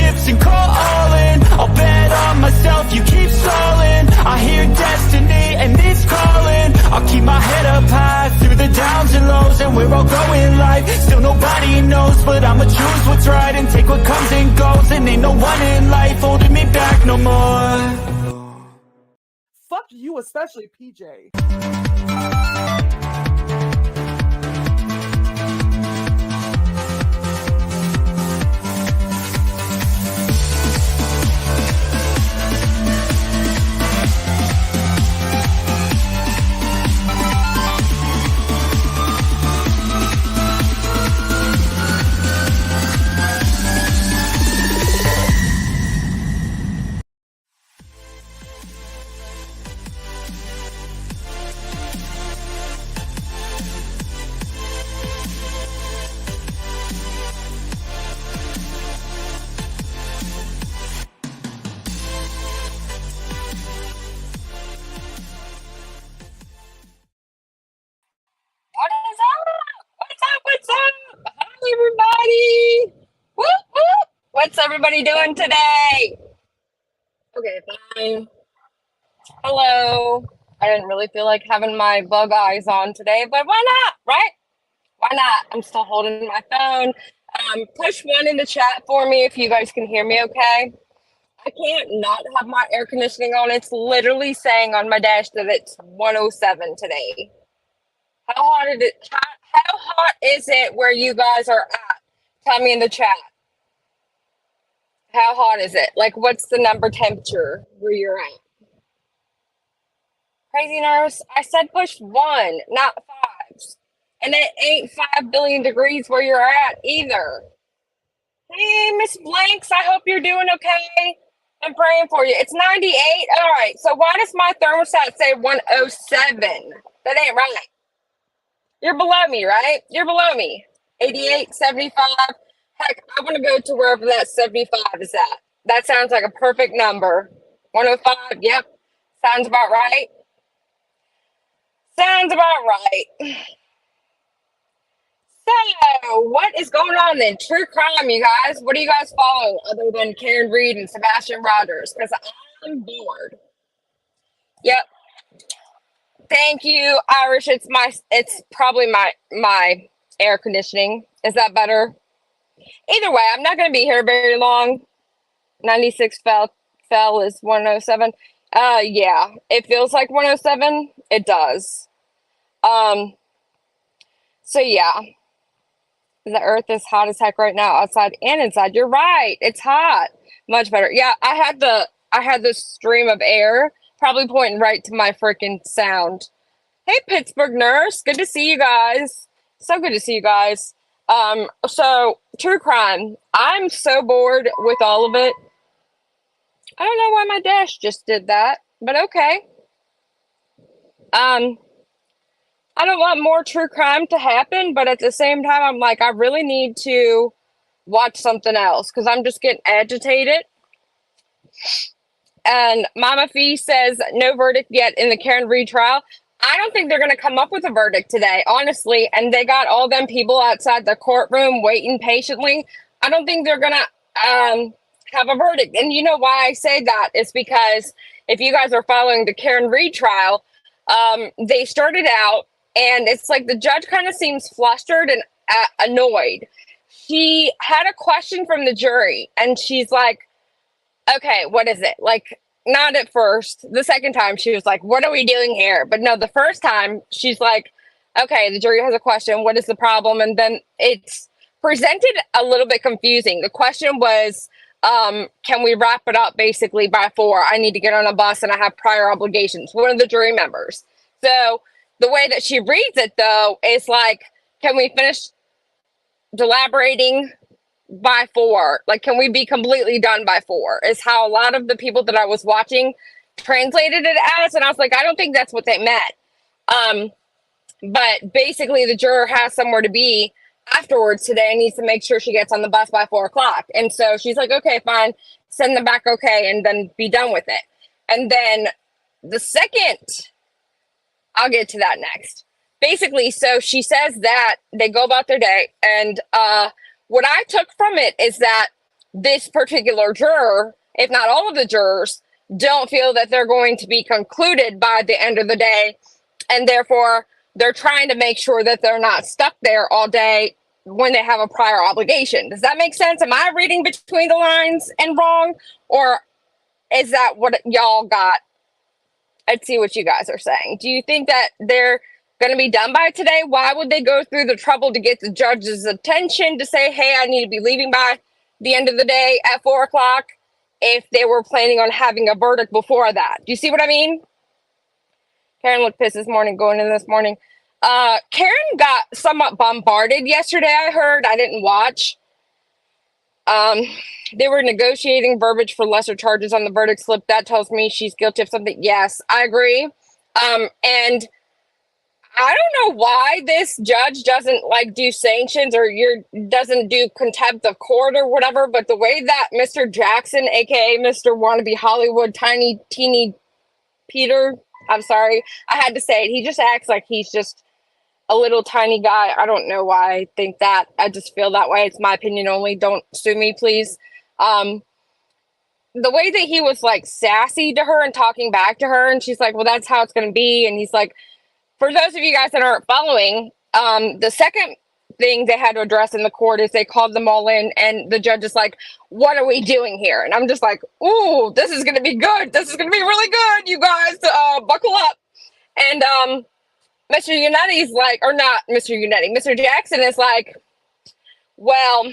chips and call all in. I'll bet on myself, you keep stalling. I hear destiny and it's calling. I'll keep my head up high through the downs and lows, and where I'll go in life, still nobody knows. But I'ma choose what's right and take what comes and goes, and ain't no one in life holding me back no more. Fuck you, especially PJ. Everybody, whoop, whoop. What's everybody doing today? Okay, fine. Hello. I didn't really feel like having my bug eyes on today, but why not, right? Why not? I'm still holding my phone. Push 1 in the chat for me if you guys can hear me okay. I can't not have my air conditioning on. It's literally saying on my dash that it's 107 today. How hot is it? How hot is it where you guys are at? Tell me in the chat. How hot is it? Like, what's the number temperature where you're at? Crazy nurse. I said push 1, not 5s. And it ain't 5 billion degrees where you're at either. Hey, Miss Blanks, I hope you're doing okay. I'm praying for you. It's 98. All right. So why does my thermostat say 107? That ain't right. You're below me, right? You're below me. 88, 75. Heck, I want to go to wherever that 75 is at. That sounds like a perfect number. 105. Yep. Sounds about right. Sounds about right. So, what is going on then? True crime, you guys. What are you guys following other than Karen Reed and Sebastian Rogers? Because I'm bored. Yep. Thank you, Irish. It's probably my air conditioning. Is that better? Either way, I'm not going to be here very long. 96 fell is 107. Yeah, it feels like 107. It does. So yeah, the earth is hot as heck right now, outside and inside. You're right. It's hot. Much better. Yeah, I had this stream of air probably pointing right to my freaking sound. Hey, Pittsburgh nurse. Good to see you guys. So good to see you guys. So true crime. I'm so bored with all of it. I don't know why my dash just did that, but okay. I don't want more true crime to happen, but at the same time, I'm like, I really need to watch something else because I'm just getting agitated. And Mama Fee says no verdict yet in the Karen Reed trial. I don't think they're going to come up with a verdict today, honestly. And they got all them people outside the courtroom waiting patiently. I don't think they're going to have a verdict. And you know why I say that is because if you guys are following the Karen Reed trial, they started out and it's like the judge kind of seems flustered and annoyed. She had a question from the jury and she's like, okay, what is it? Like, not at first. The second time she was like, what are we doing here? But no, the first time she's like, okay, the jury has a question. What is the problem? And then it's presented a little bit confusing. The question was, can we wrap it up basically by 4? I need to get on a bus and I have prior obligations. One of the jury members. So the way that she reads it though, is like, can we finish deliberating by 4? Like, can we be completely done by 4? Is how a lot of the people that I was watching translated it as. And I was like, I don't think that's what they meant. But basically the juror has somewhere to be afterwards today and needs to make sure she gets on the bus by 4 o'clock. And so she's like, okay, fine, send them back. Okay. And then be done with it. And then the second, I'll get to that next. Basically, so she says that they go about their day. And what I took from it is that this particular juror, if not all of the jurors, don't feel that they're going to be concluded by the end of the day, and therefore they're trying to make sure that they're not stuck there all day when they have a prior obligation. Does that make sense? Am I reading between the lines and wrong, or is that what y'all got? Let's see what you guys are saying. Do you think that they're going to be done by today? Why would they go through the trouble to get the judge's attention to say, hey, I need to be leaving by the end of the day at 4 o'clock if they were planning on having a verdict before that? Do you see what I mean? Karen looked pissed this morning, going in this morning. Karen got somewhat bombarded yesterday, I heard. I didn't watch. They were negotiating verbiage for lesser charges on the verdict slip. That tells me she's guilty of something. Yes, I agree. And I don't know why this judge doesn't like do sanctions or doesn't do contempt of court or whatever, but the way that Mr. Jackson, aka Mr. Wannabe Hollywood, tiny teeny Peter, I'm sorry, I had to say it. He just acts like he's just a little tiny guy. I don't know why I think that. I just feel that way. It's my opinion only. Don't sue me, please. The way that he was like sassy to her and talking back to her, and she's like, well, that's how it's going to be. And he's like, for those of you guys that aren't following, the second thing they had to address in the court is they called them all in, and the judge is like, what are we doing here? And I'm just like, ooh, this is going to be good. This is going to be really good, you guys. Buckle up. And Mr. Unetti's like, or not Mr. Unetti, Mr. Jackson is like, well,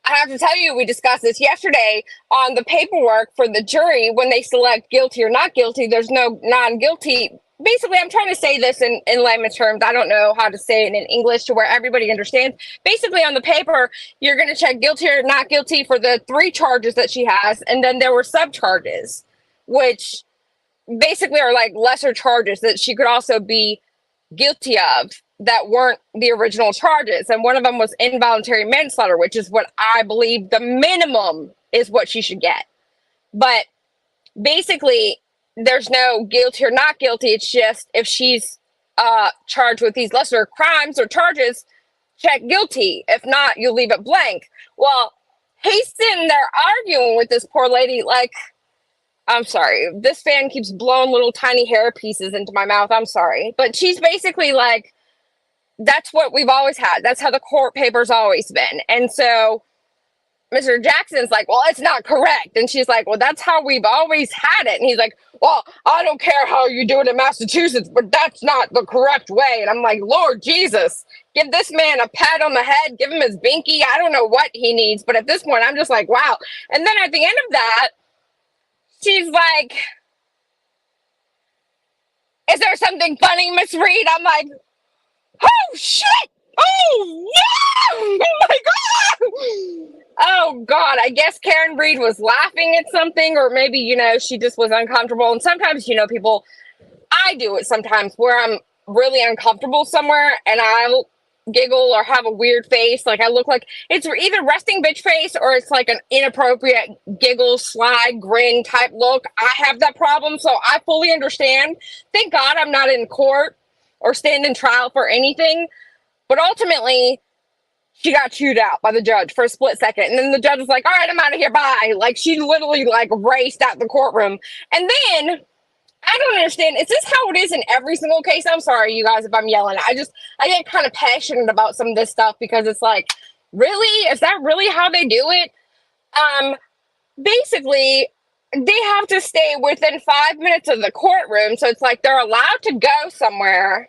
I have to tell you, we discussed this yesterday on the paperwork for the jury. When they select guilty or not guilty, there's no non-guilty. Basically, I'm trying to say this in layman's terms. I don't know how to say it in English to where everybody understands. Basically, on the paper, you're going to check guilty or not guilty for the 3 charges that she has. And then there were sub-charges, which basically are like lesser charges that she could also be guilty of that weren't the original charges. And one of them was involuntary manslaughter, which is what I believe the minimum is what she should get. But basically, there's no guilty or not guilty. It's just if she's charged with these lesser crimes or charges, check guilty. If not, you leave it blank. Well, he's sitting there arguing with this poor lady like, I'm sorry, this fan keeps blowing little tiny hair pieces into my mouth. I'm sorry. But she's basically like, that's what we've always had. That's how the court paper's always been. And so Mr. Jackson's like, well, it's not correct. And she's like, well, that's how we've always had it. And he's like, well, I don't care how you do it in Massachusetts, but that's not the correct way. And I'm like, Lord Jesus, give this man a pat on the head, give him his binky. I don't know what he needs. But at this point, I'm just like, wow. And then at the end of that, she's like, is there something funny, Miss Reed? I'm like, oh, shit. Oh, yeah. Oh, my God. Oh, God. I guess Karen Reed was laughing at something, or maybe, she just was uncomfortable. And sometimes, people, I do it sometimes where I'm really uncomfortable somewhere and I'll giggle or have a weird face. Like I look like it's either resting bitch face or it's like an inappropriate giggle, slide, grin type look. I have that problem, so I fully understand. Thank God I'm not in court or standing trial for anything. But ultimately, she got chewed out by the judge for a split second. And then the judge was like, all right, I'm out of here, bye. Like she literally like raced out the courtroom. And then I don't understand. Is this how it is in every single case? I'm sorry, you guys, if I'm yelling. I get kind of passionate about some of this stuff because it's like, really? Is that really how they do it? Basically, they have to stay within 5 minutes of the courtroom. So it's like they're allowed to go somewhere,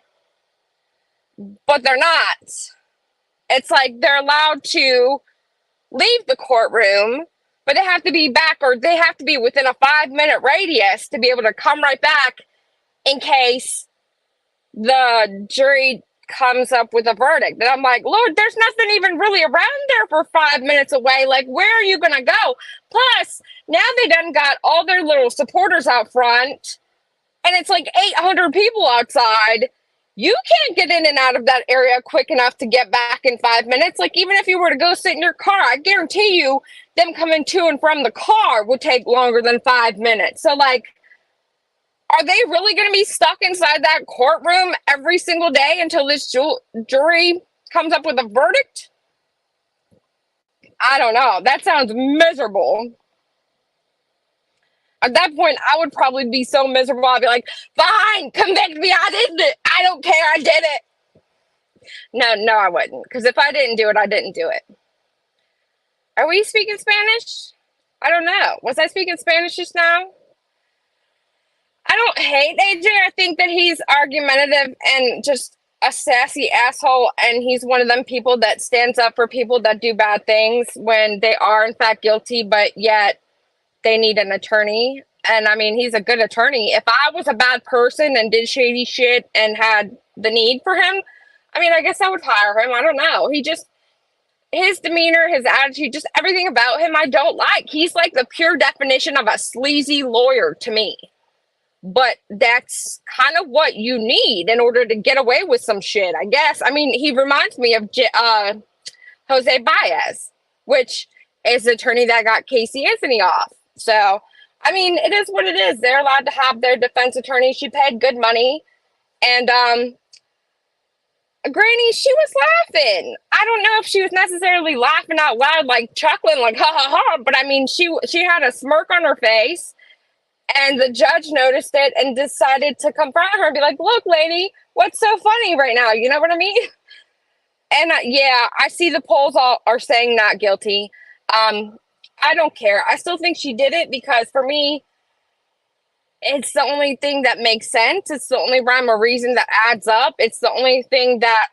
but they're not. It's like they're allowed to leave the courtroom, but they have to be back, or they have to be within a 5-minute radius to be able to come right back in case the jury comes up with a verdict. And I'm like, Lord, there's nothing even really around there for 5 minutes away. Like, where are you going to go? Plus, now they done got all their little supporters out front, and it's like 800 people outside. You can't get in and out of that area quick enough to get back in 5 minutes. Like, even if you were to go sit in your car, I guarantee you them coming to and from the car would take longer than 5 minutes. So, like, are they really going to be stuck inside that courtroom every single day until this jury comes up with a verdict? I don't know. That sounds miserable. At that point, I would probably be so miserable. I'd be like, fine, convict me. I did it. I don't care. I did it. No, I wouldn't. Because if I didn't do it, I didn't do it. Are we speaking Spanish? I don't know. Was I speaking Spanish just now? I don't hate AJ. I think that he's argumentative and just a sassy asshole. And he's one of them people that stands up for people that do bad things when they are, in fact, guilty, but yet they need an attorney. And I mean, he's a good attorney. If I was a bad person and did shady shit and had the need for him, I mean, I guess I would hire him. I don't know. His demeanor, his attitude, just everything about him, I don't like. He's like the pure definition of a sleazy lawyer to me. But that's kind of what you need in order to get away with some shit, I guess. I mean, he reminds me of Jose Baez, which is the attorney that got Casey Anthony off. So, I mean, it is what it is. They're allowed to have their defense attorney. She paid good money. And Granny, she was laughing. I don't know if she was necessarily laughing out loud, like chuckling, like ha ha ha. But I mean, she had a smirk on her face. And the judge noticed it and decided to confront her and be like, look, lady, what's so funny right now? You know what I mean? And yeah, I see the polls all are saying not guilty. I don't care. I still think she did it because for me, it's the only thing that makes sense. It's the only rhyme or reason that adds up. It's the only thing that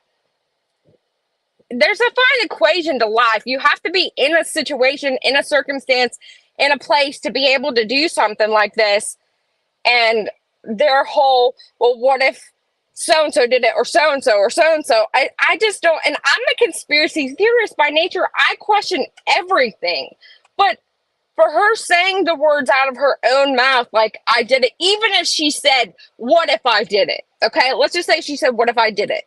there's a fine equation to life. You have to be in a situation, in a circumstance, in a place to be able to do something like this. And their whole, well, what if so-and-so did it or so-and-so or so-and-so? I just don't, and I'm a conspiracy theorist by nature. I question everything. But for her saying the words out of her own mouth, like I did it, even if she said, what if I did it? Okay, let's just say she said, what if I did it?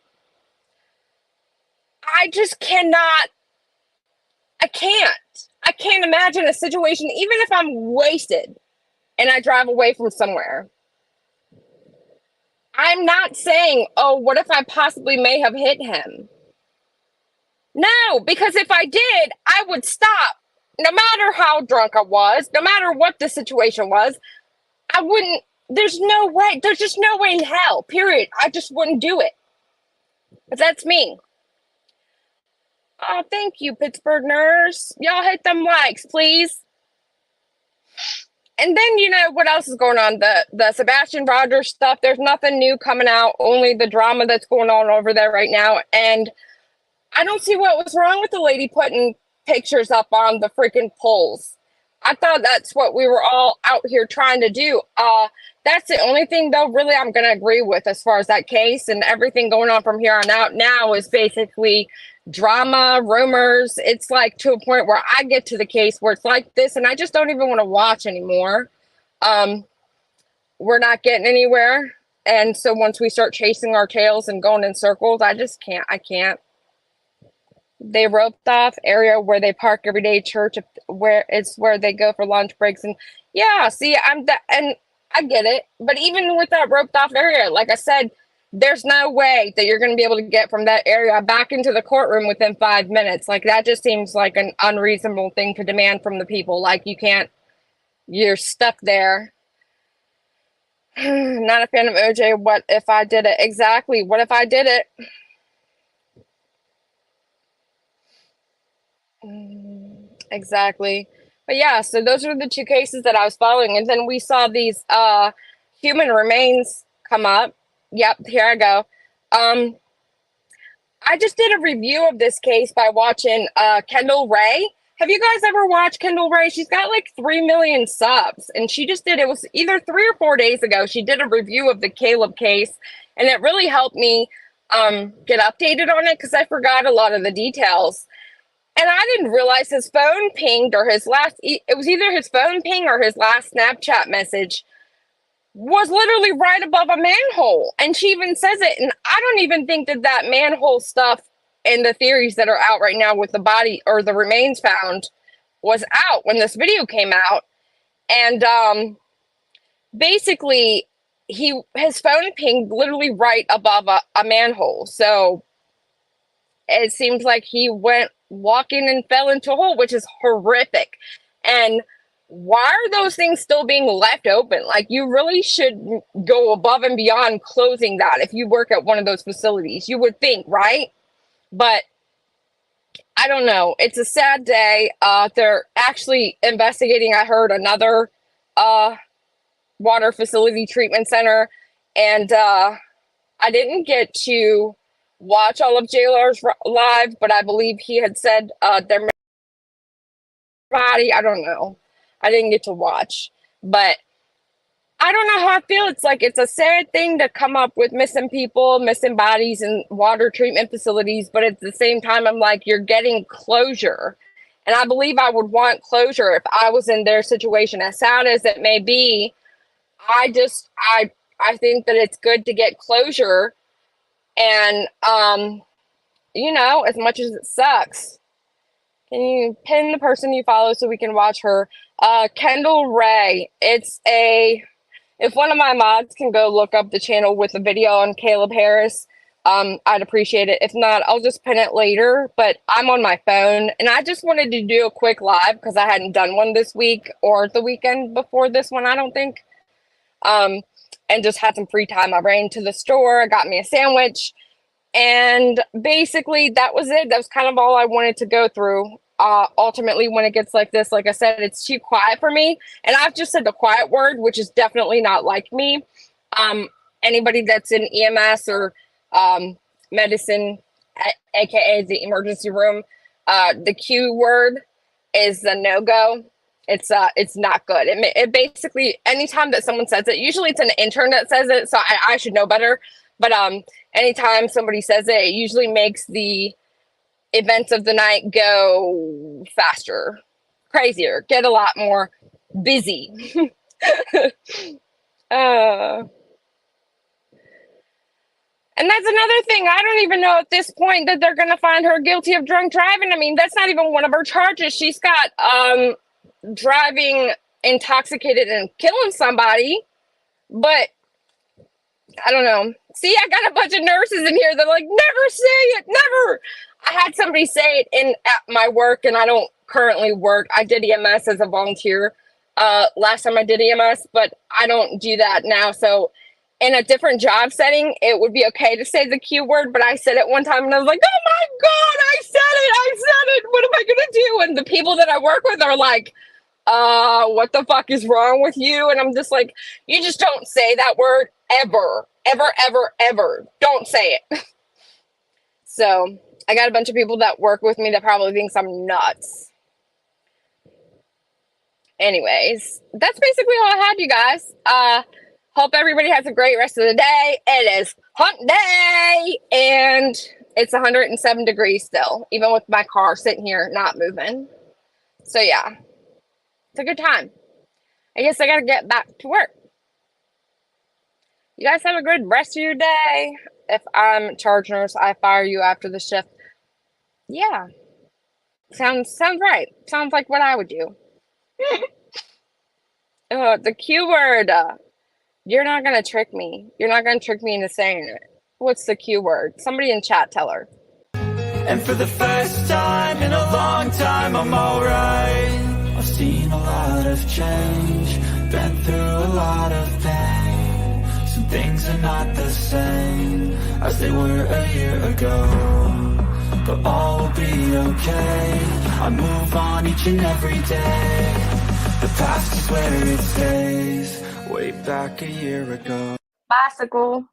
I just cannot, I can't imagine a situation, even if I'm wasted and I drive away from somewhere. I'm not saying, oh, what if I possibly may have hit him? No, because if I did, I would stop. No matter how drunk I was, no matter what the situation was, I wouldn't, there's no way, there's just no way in hell, period. I just wouldn't do it. But that's me. Oh, thank you, Pittsburgh Nurse. Y'all hit them likes, please. And then, you know, what else is going on? The Sebastian Rogers stuff. There's nothing new coming out, only the drama that's going on over there right now. And I don't see what was wrong with the lady putting pictures up on the freaking polls. I thought that's what we were all out here trying to do. That's the only thing, though, really I'm going to agree with as far as that case, and everything going on from here on out now is basically drama, rumors. It's like to a point where I get to the case where it's like this and I just don't even want to watch anymore. We're not getting anywhere. And so once we start chasing our tails and going in circles, I can't. They roped off area where they park every day, church where they go for lunch breaks. And yeah, see, and I get it. But even with that roped off area, like I said, there's no way that you're going to be able to get from that area back into the courtroom within 5 minutes. Like, that just seems like an unreasonable thing to demand from the people. Like, you're stuck there. Not a fan of OJ. What if I did it? Exactly. What if I did it? Exactly. But yeah, so those are the two cases that I was following. And then we saw these human remains come up. Yep, here I go. I just did a review of this case by watching Kendall Ray. Have you guys ever watched Kendall Ray? She's got like 3 million subs, and she just did, it was either 3 or 4 days ago, she did a review of the Caleb case, and it really helped me get updated on it because I forgot a lot of the details. And I didn't realize his phone pinged, or it was either his phone ping or his last Snapchat message was literally right above a manhole. And she even says it. And I don't even think that manhole stuff and the theories that are out right now with the body or the remains found was out when this video came out. And basically his phone pinged literally right above a manhole. So it seems like he went walking and fell into a hole, which is horrific. And why are those things still being left open? Like, you really should go above and beyond closing that if you work at one of those facilities. You would think, right? But I don't know. It's a sad day. They're actually investigating, I heard, another water facility treatment center. And I didn't get to watch all of JLR's live, but I believe he had said their body. I don't know. I didn't get to watch, but I don't know how I feel. It's like, it's a sad thing to come up with missing people, missing bodies in water treatment facilities, but at the same time, I'm like, you're getting closure. And I believe I would want closure if I was in their situation. As sad as it may be, I think that it's good to get closure. And, you know, as much as it sucks, can you pin the person you follow so we can watch her? Kendall Ray. If one of my mods can go look up the channel with a video on Caleb Harris, I'd appreciate it. If not, I'll just pin it later, but I'm on my phone and I just wanted to do a quick live because I hadn't done one this week or the weekend before this one, I don't think. And just had some free time. I ran to the store, I got me a sandwich, and basically that was it. That was kind of all I wanted to go through. Ultimately, when it gets like this, like I said, it's too quiet for me. And I've just said the quiet word, which is definitely not like me. Anybody that's in EMS or medicine, aka the emergency room, the Q word is the no-go. It's not good. It basically, anytime that someone says it, usually it's an intern that says it, so I should know better. But anytime somebody says it, it usually makes the events of the night go faster, crazier, get a lot more busy. And that's another thing. I don't even know at this point that they're going to find her guilty of drunk driving. I mean, that's not even one of her charges. She's got driving intoxicated and killing somebody, but I don't know. See, I got a bunch of nurses in here that are like, never say it, never. I had somebody say it at my work, and I don't currently work. I did EMS as a volunteer last time I did EMS, but I don't do that now. So in a different job setting, it would be okay to say the Q word, but I said it one time and I was like, oh my God, I said it. What am I going to do? And the people that I work with are like, what the fuck is wrong with you? And I'm just like, you just don't say that word ever, ever, ever, ever. Don't say it. So I got a bunch of people that work with me that probably thinks I'm nuts. Anyways, that's basically all I had, you guys. Hope everybody has a great rest of the day. It is hump day, and it's 107 degrees still, even with my car sitting here not moving. So yeah, it's a good time. I guess I gotta get back to work. You guys have a good rest of your day. If I'm charge nurse, I fire you after the shift. Yeah, sounds right. Sounds like what I would do. The Q word. You're not gonna trick me. You're not gonna trick me into saying it. What's the Q word? Somebody in chat tell her. And for the first time in a long time, I'm alright. I've seen a lot of change, been through a lot of pain. Some things are not the same as they were a year ago, but all will be okay. I move on each and every day. The past is where it stays, way back a year ago. Bicycle.